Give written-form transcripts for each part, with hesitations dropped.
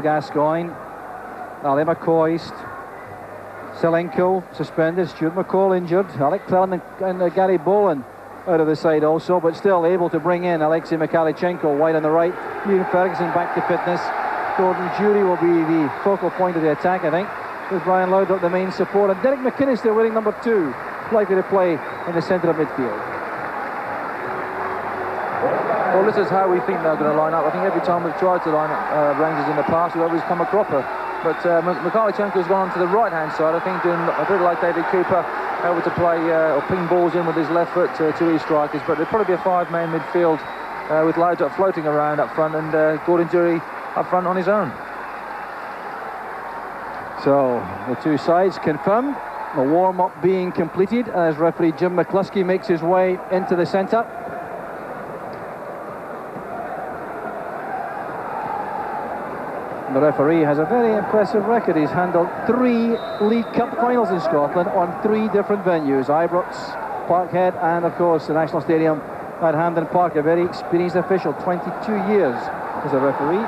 Gascoigne, Ali McCoist, Selenko suspended, Stuart McCall injured, Alec Clellan and Gary Boland out of the side also, but still able to bring in Alexei Mikhalichenko wide on the right. Ian Ferguson back to fitness. Gordon Jury will be the focal point of the attack, I think, with Brian Laudrup the main support, and Derek McInnes still wearing number 2, likely to play in the centre of midfield. Well, this is how we think they're going to line up. I think every time we've tried to line up Rangers in the past, we've always come a cropper. But Mikhalichenko's gone on to the right-hand side, I think, doing a bit like David Cooper, able to play or ping balls in with his left foot to his strikers. But there'll probably be a 5-man midfield with Laudrup floating around up front and Gordon Jury up front on his own. So, the two sides confirmed. The warm-up being completed as referee Jim McCluskey makes his way into the centre. The referee has a very impressive record. He's handled 3 League Cup finals in Scotland on 3 different venues: Ibrox, Parkhead, and of course the National Stadium at Hampden Park. A very experienced official, 22 years as a referee,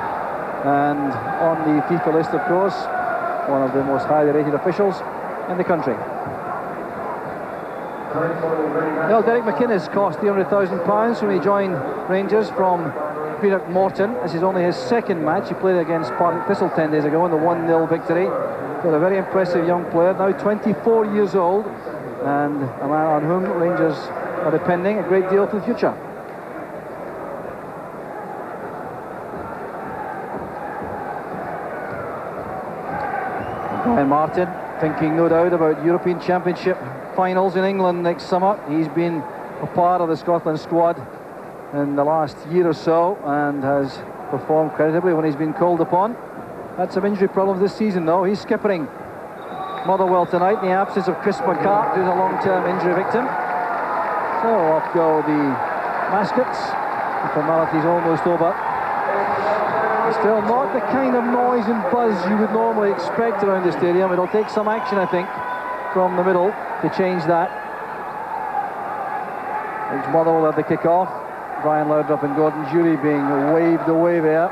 and on the FIFA list, of course, one of the most highly rated officials in the country. Well, Derek McInnes cost £300,000 when he joined Rangers from Greenock Morton. This is only his 2nd match. He played against Partick Thistle 10 days ago in the 1-0 victory. But a very impressive young player, now 24 years old, and a man on whom Rangers are depending a great deal for the future. Brian Martin thinking no doubt about European Championship finals in England next summer. He's been a part of the Scotland squad in the last year or so and has performed creditably when he's been called upon. Had some injury problems this season though. He's skippering Motherwell tonight in the absence of Chris McCart, who's a long-term injury victim. So off go the mascots. The formality's almost over. Still not the kind of noise and buzz you would normally expect around the stadium. It'll take some action, I think, from the middle to change that. It's Motherwell at the kick-off. Brian Laudrup and Gordon Jury being waved away there.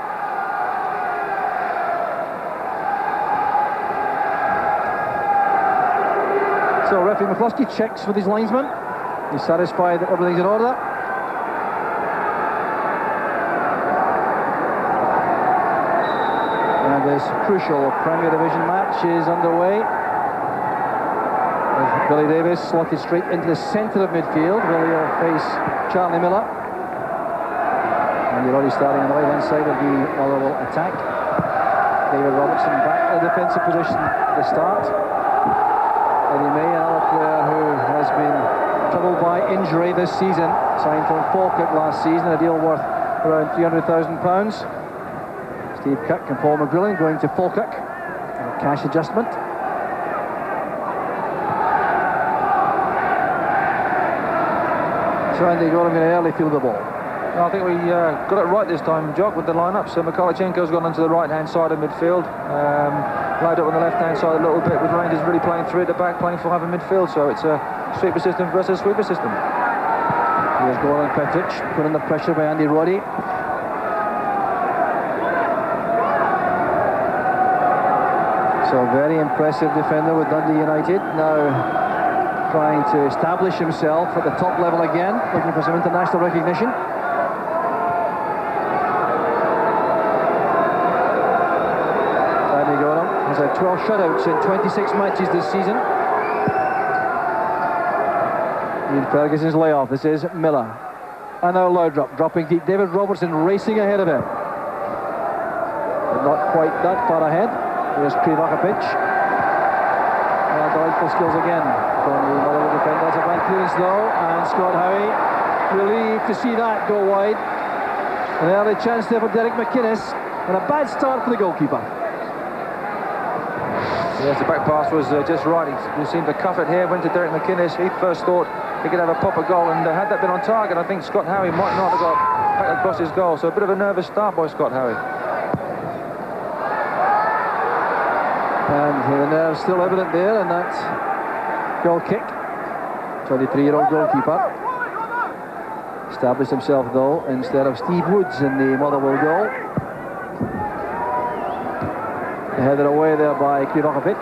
So referee McCluskey checks with his linesman. He's satisfied that everything's in order. And this crucial Premier Division match is underway. As Billy Davis slotted straight into the centre of midfield. Billy will face Charlie Miller. And you're already starting on the right-hand side of the Motherwell attack. David Robertson back in a defensive position at the start. Eddie May, another player who has been troubled by injury this season, signed from Falkirk last season, a deal worth around £300,000. Steve Cook and Paul McGrillen going to Falkirk, a cash adjustment. So Andy Gorham going to early field the ball. I think we got it right this time, Jock, with the line-up. So Mikhalichenko's gone onto the right-hand side of midfield. Laudrup on the left-hand side a little bit, with Rangers really playing 3 at the back, playing 5 in midfield. So it's a sweeper system versus sweeper system. Here's Goran Petric, put under pressure by Andy Roddy. So very impressive defender with Dundee United. Now trying to establish himself at the top level again, looking for some international recognition. Andy Gorham has had 12 shutouts in 26 matches this season. Ian Ferguson's layoff. This is Miller. And now Laudrup dropping deep. David Robertson racing ahead of him. But not quite that far ahead. There's Krivokapic. And delightful skills again from the Motherwell defenders. A bad clearance though, and Scott Howie relieved to see that go wide. An early chance there for Derek McInnes, and a bad start for the goalkeeper. Yes, the back pass was just right. He seemed to cuff it here, went to Derek McInnes. He first thought he could have a proper goal, and had that been on target, I think Scott Howie might not have got back across his goal. So a bit of a nervous start by Scott Howie. And the nerves still evident there in that goal kick. 23-year-old goalkeeper. Established himself though instead of Steve Woods in the Motherwell goal. Headed away there by Krivokovic.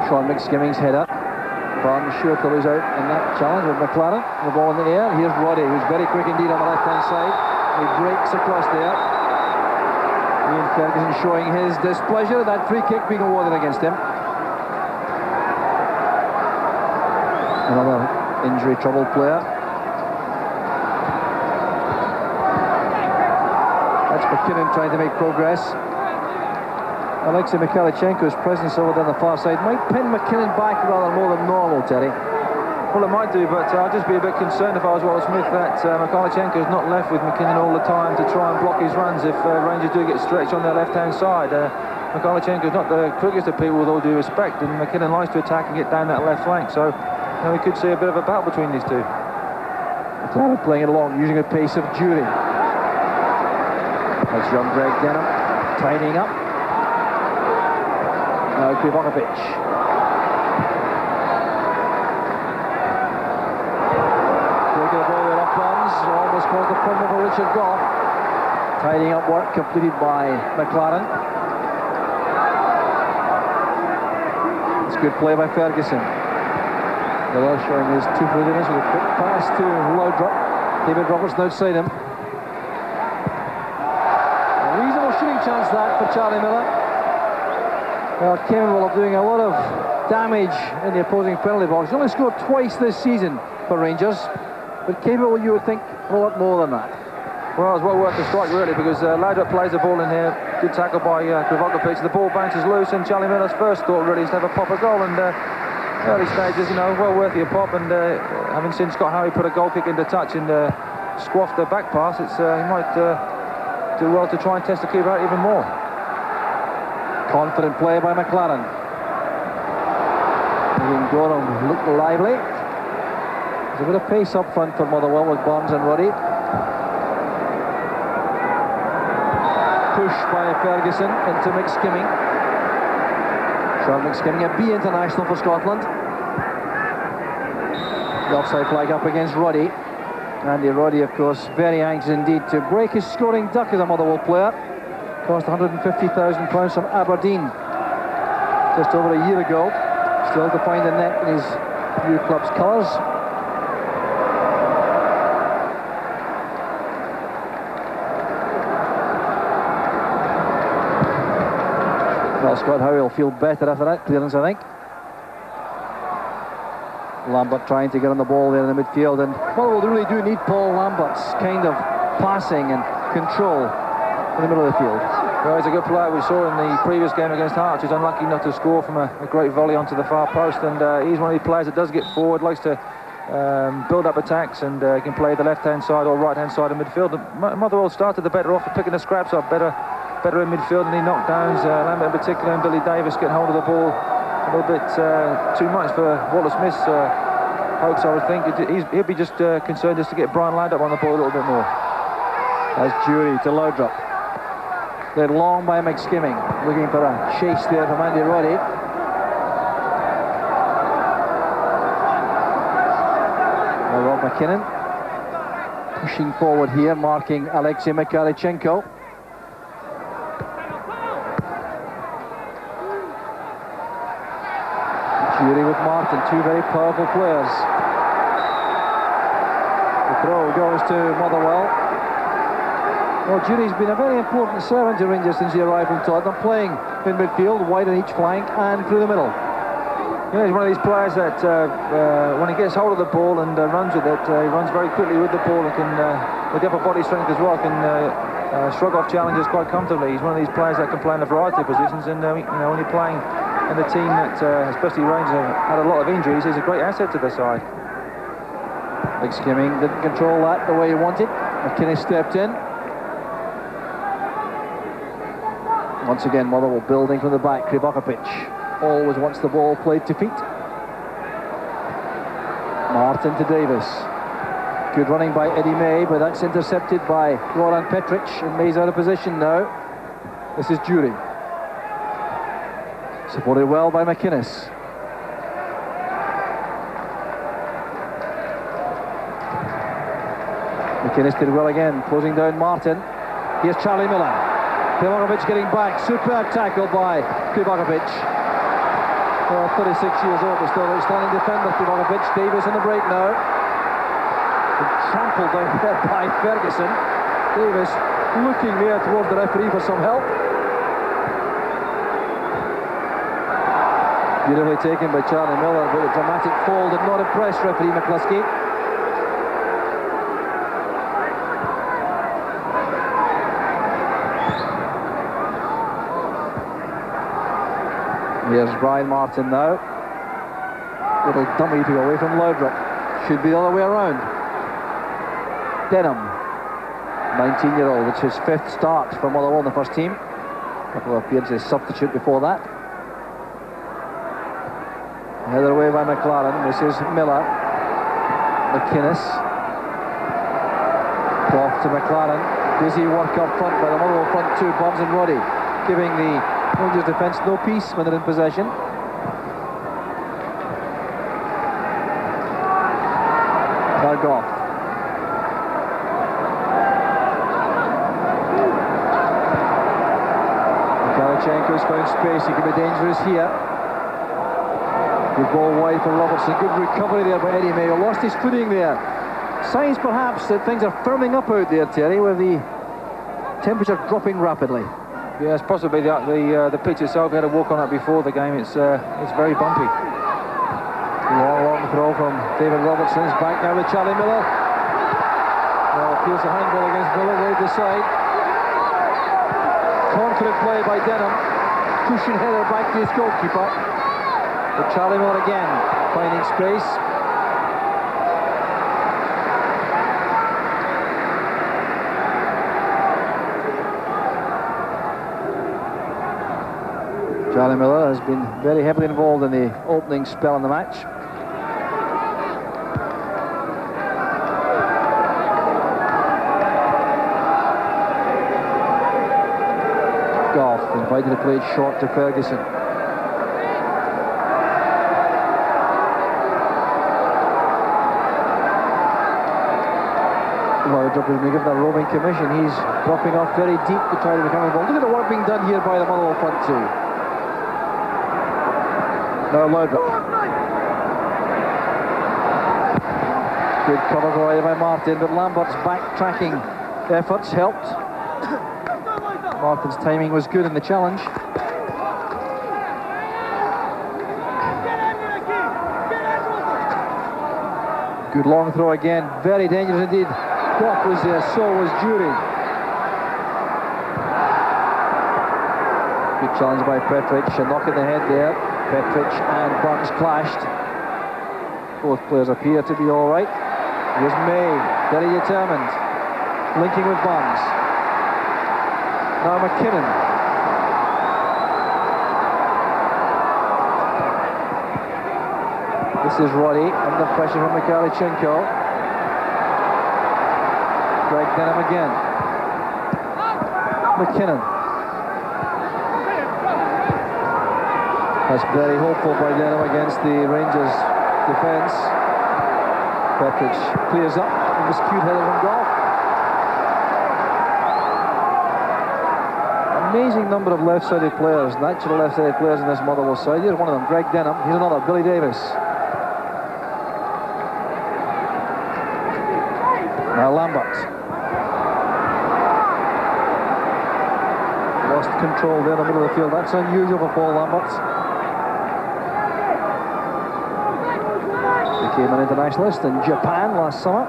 Sean McSkimming's header. Barnes sure to lose out in that challenge with McLaren. The ball in the air. Here's Roddy, who's very quick indeed on the left-hand side. He breaks across there. Ian Ferguson showing his displeasure. That free kick being awarded against him. Another injury-troubled player. That's McKinnon trying to make progress. Alexei Mikhailichenko's presence over on the far side might pin McKinnon back rather more than normal, Terry. Well, it might do, but I'd just be a bit concerned if I was Wallace Smith that Mikhailichenko is not left with McKinnon all the time to try and block his runs if Rangers do get stretched on their left-hand side. Mikhailichenko is not the quickest of people, with all due respect, and McKinnon likes to attack and get down that left flank, so we could see a bit of a battle between these two. McLaren playing it along, using the pace of Jury. That's young Greg Denham tidying up. Now Krivokovic. Taking the ball there off Barnes, almost caused a problem for Richard Gough. Tidying up work completed by McLaren. It's good play by Ferguson. Miller showing his two-footedness with a quick pass to Laudrup. David Robertson outside him. A reasonable shooting chance that for Charlie Miller. Well, capable of doing a lot of damage in the opposing penalty box. He's only scored twice this season for Rangers, but capable, you would think, a lot more than that. Well, it's well worth the strike, really, because Laudrup plays the ball in here. Good tackle by Krivokovic. The ball bounces loose, and Charlie Miller's first thought really is to have a pop a goal, and early stages, well worth your pop, and having seen Scott Howie put a goal kick into touch and squash the back pass, he might do well to try and test the keeper out even more. Confident play by McLaren. Making Gorham look lively. There's a bit of pace up front for Motherwell with Barnes and Roddy. Push by Ferguson into McSkimming. Sean McSkimming, a B international for Scotland. The offside flag up against Roddy. Andy Roddy, of course, very anxious indeed to break his scoring duck as a Motherwell player. Cost £150,000 from Aberdeen just over a year ago. Still to find a net in his new club's colours. Well, Scott Howe will feel better after that clearance, I think. Lambert trying to get on the ball there in the midfield, and well, they really do need Paul Lambert's kind of passing and control in the middle of the field. Well, he's a good player. We saw in the previous game against Hearts. He's unlucky not to score from a great volley onto the far post, and he's one of these players that does get forward, likes to build up attacks, and can play the left-hand side or right-hand side of midfield. Motherwell started the better off, picking the scraps up better in midfield, and he knockdowns. Lambert in particular and Billy Davis getting hold of the ball a little bit too much for Wallace Smith's hopes, I would think. He'll be just concerned just to get Brian Laudrup on the ball a little bit more. As Jury to Laudrup. Led long by McSkimming, looking for a chase there from Andy Roddy. Now Rob McKinnon pushing forward here, marking Alexei Mikhailichenko. Jury with Martin, two very powerful players. The throw goes to Motherwell. Well, Jury's been a very important servant to Rangers since he arrived from Tottenham, playing in midfield, wide on each flank and through the middle. Yeah, he's one of these players that when he gets hold of the ball and runs with it, he runs very quickly with the ball and can, with the upper body strength as well, can shrug off challenges quite comfortably. He's one of these players that can play in a variety of positions, and when you're playing in a team that, especially Rangers, have had a lot of injuries, he's a great asset to the side. McSkimming didn't control that the way he wanted. McKinnon stepped in. Once again, Motherwell building from the back. Krivokovic always wants the ball played to feet. Martin to Davis. Good running by Eddie May, but that's intercepted by Goran Petric, and May's out of position now. This is Jury. Supported well by McInnes. McInnes did well again, closing down Martin. Here's Charlie Miller. Pivakovic getting back. Superb tackle by Pivakovic. 36 years old, but still outstanding defender, Pivakovic. Davis on the break now. And trampled down there by Ferguson. Davis looking there towards the referee for some help. Beautifully taken by Charlie Miller, but the dramatic fall did not impress referee McCluskey. Here's Brian Martin now. Little dummy to go away from Laudrup. Should be the other way around. Denham, 19-year-old. It's his 5th start for Motherwell in the first team. A couple of appearances as substitute before that. Headed away by McLaren. This is Miller. McInnes. Off to McLaren. Busy work up front by the Motherwell front two, Bombs and Roddy, giving the Rangers defence no peace when they're in possession. Goff. Mikalichenko's found space. He could be dangerous here. Good ball wide for Robertson. Good recovery there by Eddie Mayo. Lost his footing there. Signs perhaps that things are firming up out there, Terry, with the temperature dropping rapidly. Yes, possibly the pitch itself. We had a walk on it before the game. It's very bumpy. Long throw from David Robertson. It's back now with Charlie Miller. Well, appeals a handball against Miller. Laid aside. Confident play by Denham. Pushing header back to his goalkeeper. But Charlie Miller again finding space. Charlie Miller has been very heavily involved in the opening spell in the match. Goff invited to play it short to Ferguson. Laudrup has been given a roaming commission. He's dropping off very deep to try to become involved. Look at the work being done here by the Motherwell front two. Now Laudrup. Good cover provided by Martin, but Lambert's backtracking efforts helped. Martin's timing was good in the challenge. Good long throw again, very dangerous indeed. Goff was there, so was Jury. Good challenge by Petric, a knock in the head there. Petric and Burns clashed. Both players appear to be all right. Here's May, very determined, linking with Burns. Now McKinnon. This is Roddy under pressure from Mikalichenko. Greg Denham again. McKinnon. That's very hopeful by Denham against the Rangers defence. Petric clears up and this cute header from Goff. Amazing number of left-sided players, natural left-sided players in this Motherwell side. Here's one of them, Greg Denham. Here's another, Billy Davis. Now Lambert. Lost control there in the middle of the field. That's unusual for Paul Lambert. Became an internationalist in Japan last summer.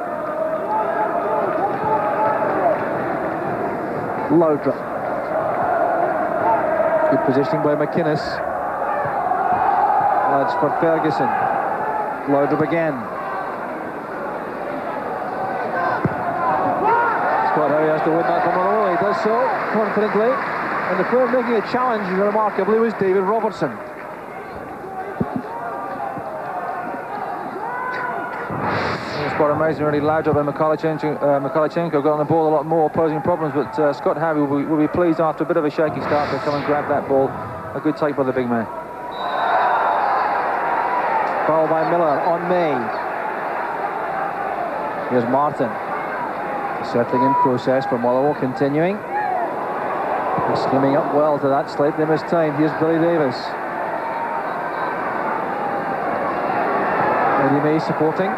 Laudrup. Good positioning by McInnes. That's for Ferguson. Laudrup again. Scott Howe has to win that from Motherwell. He does so confidently. And the player making a challenge remarkably was David Robertson. It's quite amazing, really. Laudrup and Mikalichenko got on the ball a lot more, posing problems, but Scott Howe will be pleased after a bit of a shaky start to come and grab that ball. A good take by the big man. Foul by Miller on May. Here's Martin. Settling in process for Motherwell, continuing. He's skimming up well to that slightly missed time. Here's Billy Davis. Eddie May supporting.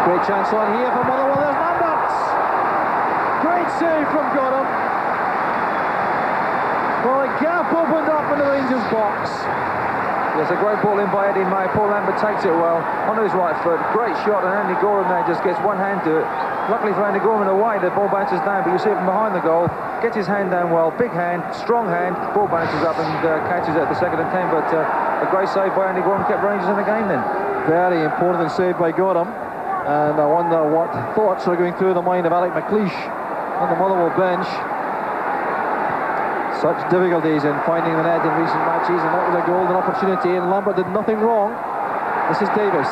Great chance on here for Motherwell. There's Lambert. Great save from Godham. Well, a gap opened up in the Rangers box. There's a great ball in by Eddie May. Paul Lambert takes it well onto his right foot. Great shot, and Andy Gorham there just gets one hand to it. Luckily for Andy Gorham, away, the ball bounces down, but you see it from behind the goal. Gets his hand down well, big hand, strong hand. Ball bounces up and catches it at the second and 10. But a great save by Andy Gorham kept Rangers in the game then. Very important save by Gorham. And I wonder what thoughts are going through the mind of Alec McLeish on the Motherwell bench. Such difficulties in finding the net in recent matches, and that was a golden opportunity, and Lambert did nothing wrong. This is Davis.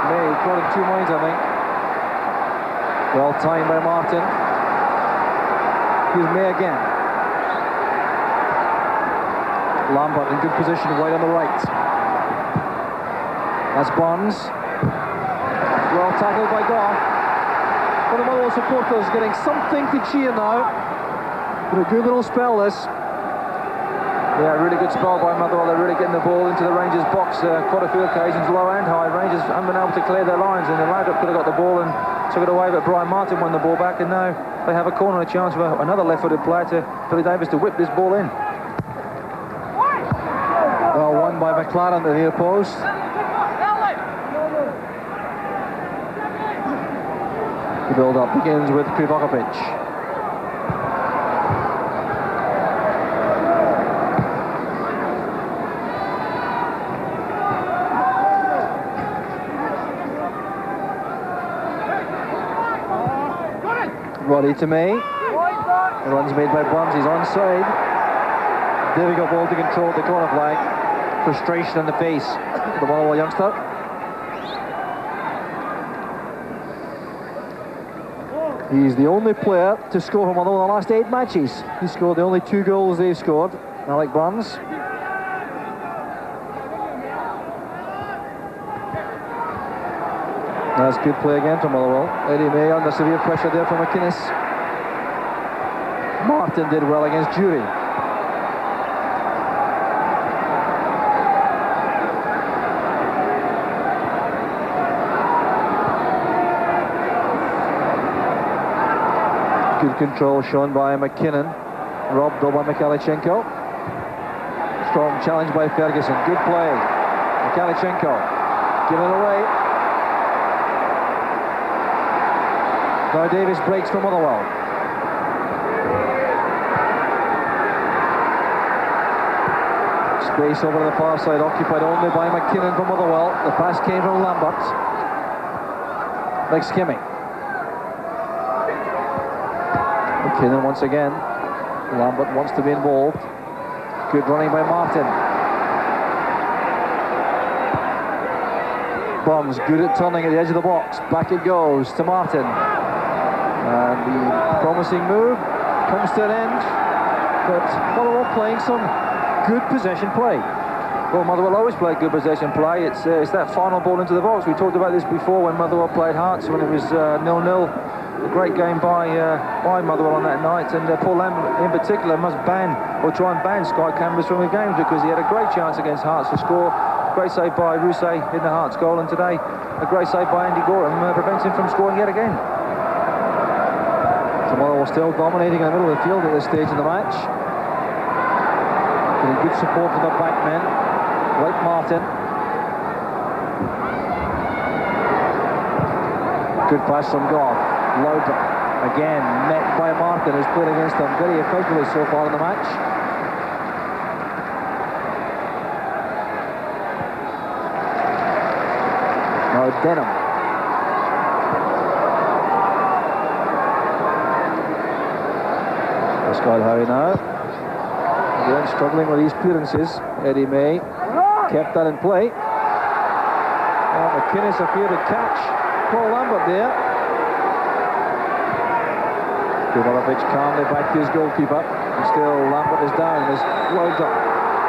May caught in two minds, I think. Well timed by Martin. Here's May again. Lambert in good position, wide on the right. That's Bonds. Well tackled by Goff. For the Motherwell supporters getting something to cheer now. But a good little spell this. Yeah, really good spell by Motherwell. They're really getting the ball into the Rangers box quite a few occasions, low and high. Rangers haven't been able to clear their lines, and the Laudrup could have got the ball and took it away, but Brian Martin won the ball back, and now they have a corner and a chance for another left-footed player to Billy Davis to whip this ball in. Well, won by McLaren to the near post. The build-up begins with Krivokovic. Roddy to May. The run's made by Burns. He's onside. Difficult ball to control at the corner flag. Frustration on the face of the Motherwell youngster. He's the only player to score for Motherwell in the last 8 matches. He scored the only 2 goals they've scored. Alec Burns. That's good play again from Motherwell. Eddie May under severe pressure there from McInnes. Martin did well against Jury. Good control shown by McKinnon. Robbed though by Mikhailchenko. Strong challenge by Ferguson. Good play. Mikhailchenko. Given it away. Now Davis breaks for Motherwell. Space over to the far side, occupied only by McKinnon for Motherwell. The pass came from Lambert. Like skimming. McKinnon once again. Lambert wants to be involved. Good running by Martin. Bums good at turning at the edge of the box. Back it goes to Martin. And the promising move comes to an end. But Motherwell playing some good possession play. Well, Motherwell always play good possession play. It's that final ball into the box. We talked about this before when Motherwell played Hearts, when it was 0-0. A great game by Motherwell on that night, and Paul Lambert in particular must ban or try and ban Sky cameras from the games, because he had a great chance against Hearts to score. Great save by Rousset in the Hearts goal, and today a great save by Andy Gorham prevents him from scoring yet again. So Motherwell still dominating in the middle of the field at this stage in the match. Getting good support from the back men, like Martin. Good pass from Goff. Laudrup again met by Martin, who's played against them very effectively so far in the match. Now Denham. Pascal Harry now. Again struggling with these clearances. Eddie May kept that in play. McInnes appeared to catch Paul Lambert there. Krivokovic calmly back to his goalkeeper, and still Lambert is down as Laudrup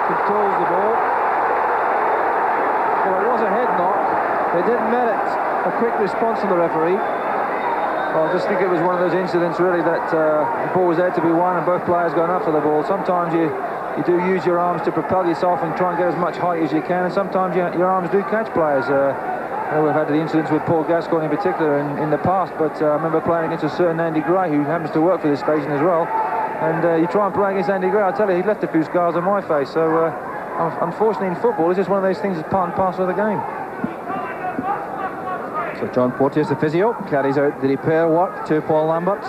controls the ball. Well, it was a head knock. They didn't merit it. A quick response from the referee. Well, I just think it was one of those incidents really that the ball was there to be won and both players going after the ball. Sometimes you do use your arms to propel yourself and try and get as much height as you can, and sometimes your arms do catch players. We've had the incidents with Paul Gascoigne in particular in the past, but I remember playing against a certain Andy Gray, who happens to work for this station as well. And you try and play against Andy Gray, I tell you, he left a few scars on my face. So unfortunately in football, it's just one of those things that's part and parcel of the game. So John Porteous, the physio, carries out the repair work to Paul Lambert.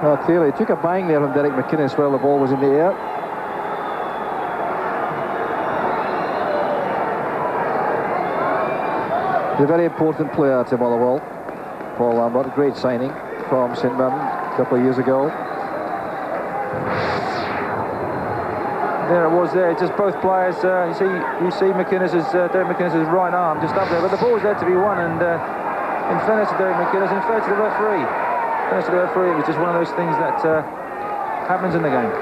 Well, clearly, took a bang there from Derek McInnes while the ball was in the air. He's a very important player to Motherwell, Paul Lambert. Great signing from St Mirren a couple of years ago. There it was there, just both players, you see Derek McInnes' right arm just up there, but the ball was there to be won, and in fairness to Derek McInnes, in fairness to the referee, it was just one of those things that happens in the game.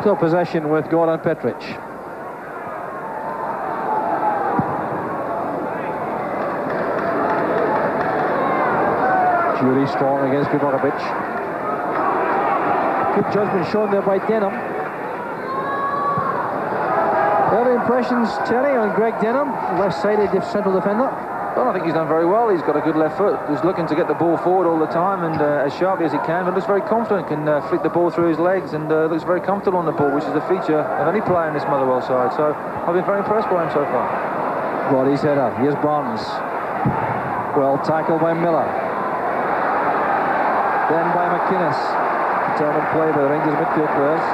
So possession with Goran Petric. Jury strong against Grigorovic. Good judgment shown there by Denham. Early impressions, Terry, on Greg Denham, left-sided central defender. Well, I think he's done very well. He's got a good left foot. He's looking to get the ball forward all the time and as sharply as he can, but looks very confident, can flick the ball through his legs and looks very comfortable on the ball, which is a feature of any player in this Motherwell side. So I've been very impressed by him so far. Roddy's header. Here's Barnes. Well tackled by Miller. Then by McInnes. Determined play by the Rangers midfield players.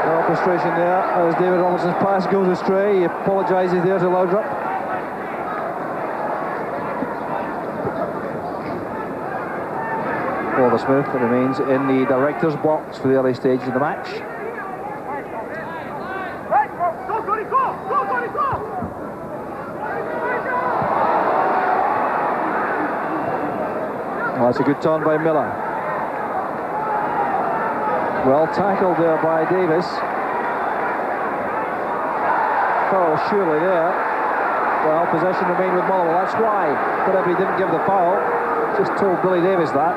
No frustration there as David Robertson's pass goes astray. He apologises there to Laudrup. Oliver Smith remains in the director's box for the early stages of the match. Oh, that's a good turn by Miller. Well tackled there by Davis. Foul surely there. Well, possession remained with Motherwell. That's why. But if he didn't give the foul, just told Billy Davis that.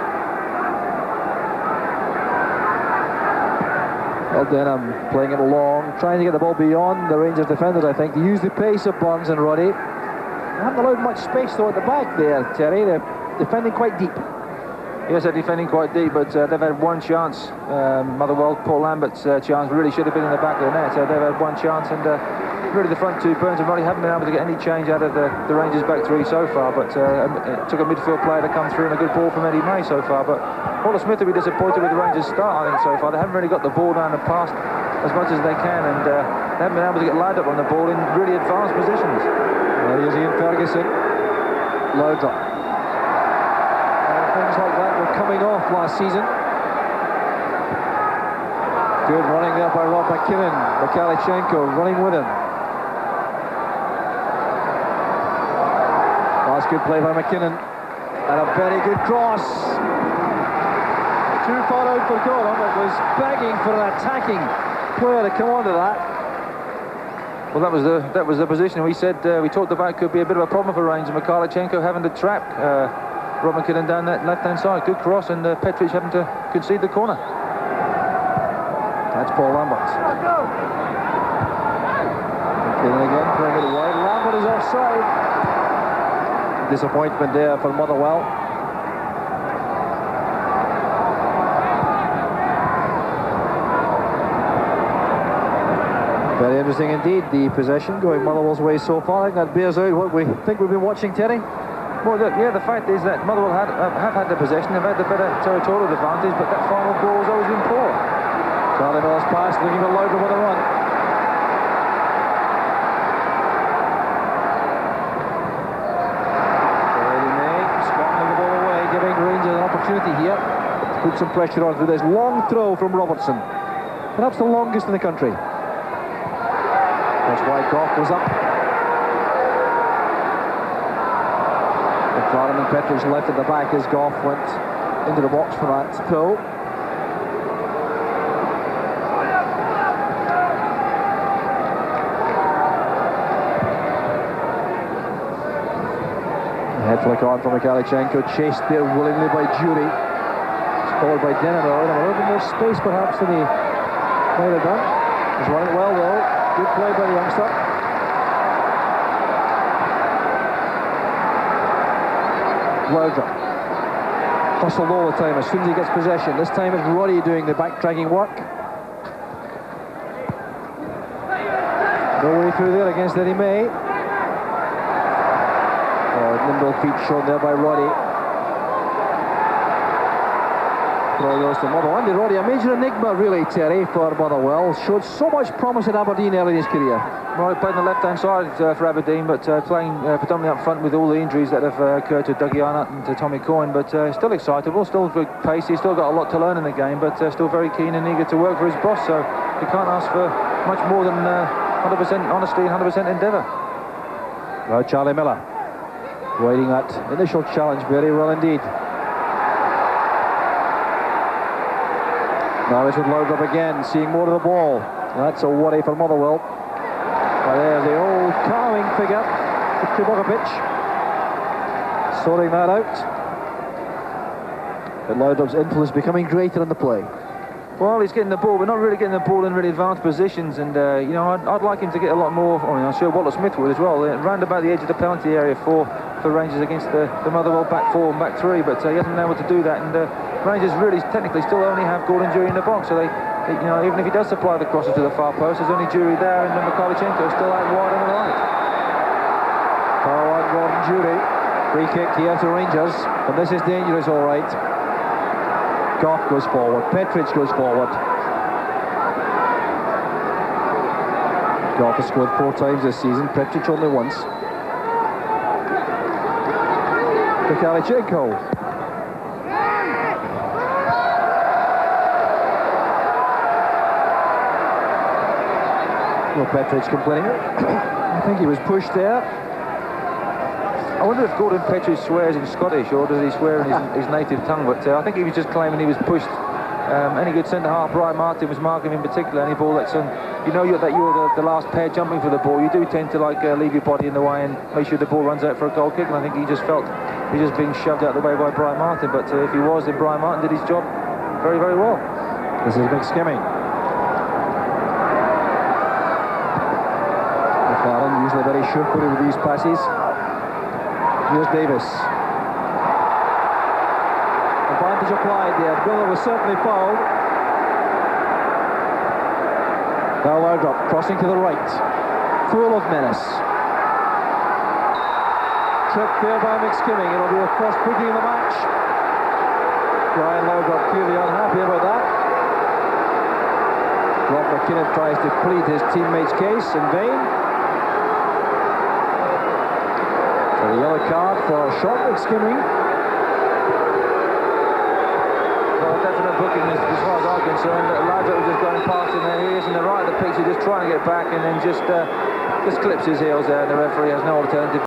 Well, Denham playing it long, trying to get the ball beyond the Rangers defenders, I think, to use the pace of Barnes and Roddy. They haven't allowed much space though at the back there, Terry. They're defending quite deep. Yes, they're defending quite deep, but they've had one chance. Motherwell, Paul Lambert's chance really should have been in the back of the net. So they've had one chance, and really the front two, Burns and Roddy, haven't been able to get any change out of the Rangers back three so far. But it took a midfield player to come through and a good ball from Eddie May so far. But Oliver Smith will be disappointed with the Rangers' start, I think, so far. They haven't really got the ball down and past as much as they can, and they haven't been able to get lined up on the ball in really advanced positions. Well, here's Ian Ferguson. Laudrup. Things like that were coming off last season. Good running there by Rob McKinnon. Mikalichenko running with him. Last good play by McKinnon. And a very good cross. Too far out for Gorham. It was begging for an attacking player to come onto that. Well, that was the position we said we talked about could be a bit of a problem for Rangers. Mikalichenko having to trap Rob McKinnon down that left-hand side. Good cross, and Petric having to concede the corner. That's Paul Lambert. McKinnon again, playing it wide. Lambert is offside. Disappointment there for Motherwell. Very interesting indeed, the possession going Motherwell's way so far. I think that bears out what we think we've been watching, Terry. Well, yeah, the fact is that Motherwell have had the possession, they've had the better territorial advantage, but that final ball has always been poor. Charlie Miller's pass, looking for Laudrup with a run. Eddie May squattering the ball away, giving Rangers an opportunity here to put some pressure on through this long throw from Robertson. Perhaps the longest in the country. That's why Goff was up. McLaren and Petric left at the back as Goff went into the box for that throw. Head flick on from Mikalichenko, chased there willingly by Jury. Followed by Denner, a little bit more space perhaps than he might have done. He's running well though. Good play by the youngster. Laudrup. Hustled all the time as soon as he gets possession. This time it's Roddy doing the back-dragging work. No way through there against Eddie May. Nimble feet shown there by Roddy. Throw goes to Motherwell. Andy Roddy, a major enigma really, Terry, for Motherwell. Showed so much promise at Aberdeen early in his career. Well, he played on the left-hand side for Aberdeen, but playing predominantly up front with all the injuries that have occurred to Dougie Arnott and to Tommy Coyne. But still excitable, still good pace. He's still got a lot to learn in the game, but still very keen and eager to work for his boss. So you can't ask for much more than 100% honesty and 100% endeavour. Well, Charlie Miller. Riding that initial challenge very well indeed. Now it's with Laudrup again, seeing more of the ball. That's a worry for Motherwell. But there's the old calming figure, Tribogovic, sorting that out. But Laudrup's influence becoming greater in the play. Well, he's getting the ball, but not really getting the ball in really advanced positions. And, you know, I'd like him to get a lot more. I mean, I'm sure Wallace-Smith would as well. Round about the edge of the penalty area for Rangers against the Motherwell back four and back three. But he hasn't been able to do that. And Rangers really technically still only have Gordon Jury in the box. So they, you know, even if he does supply the crosses to the far post, there's only Jury there, and Mikalichenko still out wide on the right. Power on Gordon Jury. Free kick here to Rangers. And this is dangerous, all right. Goff goes forward, Petric goes forward. Goff has scored 4 times this season, Petric only once. Mikalichenko. Well, Petric complaining. I think he was pushed there. I wonder if Gordon Petric swears in Scottish, or does he swear in his native tongue? But I think he was just claiming he was pushed. Any good centre-half, Brian Martin was marking him in particular. Any ball that's on, you know that you're the last pair jumping for the ball, you do tend to leave your body in the way and make sure the ball runs out for a goal kick. And I think he just felt he was just being shoved out of the way by Brian Martin. But if he was, then Brian Martin did his job very, very well. This is big skimming. McLaren usually very sure-footed with these passes. Here's Davis. Advantage applied there. Miller was certainly fouled. Now Laudrup crossing to the right. Full of menace. Tripped there by McSkimming. It'll be the first booking in the match. Brian Laudrup clearly unhappy about that. Rob McKinnon tries to plead his teammate's case in vain. The yellow card for short McSkimming. Well, definite booking as far as I'm concerned. Laudrup was just going past him there. He is in the right of the picture, just trying to get back, and then just clips his heels there. And the referee has no alternative.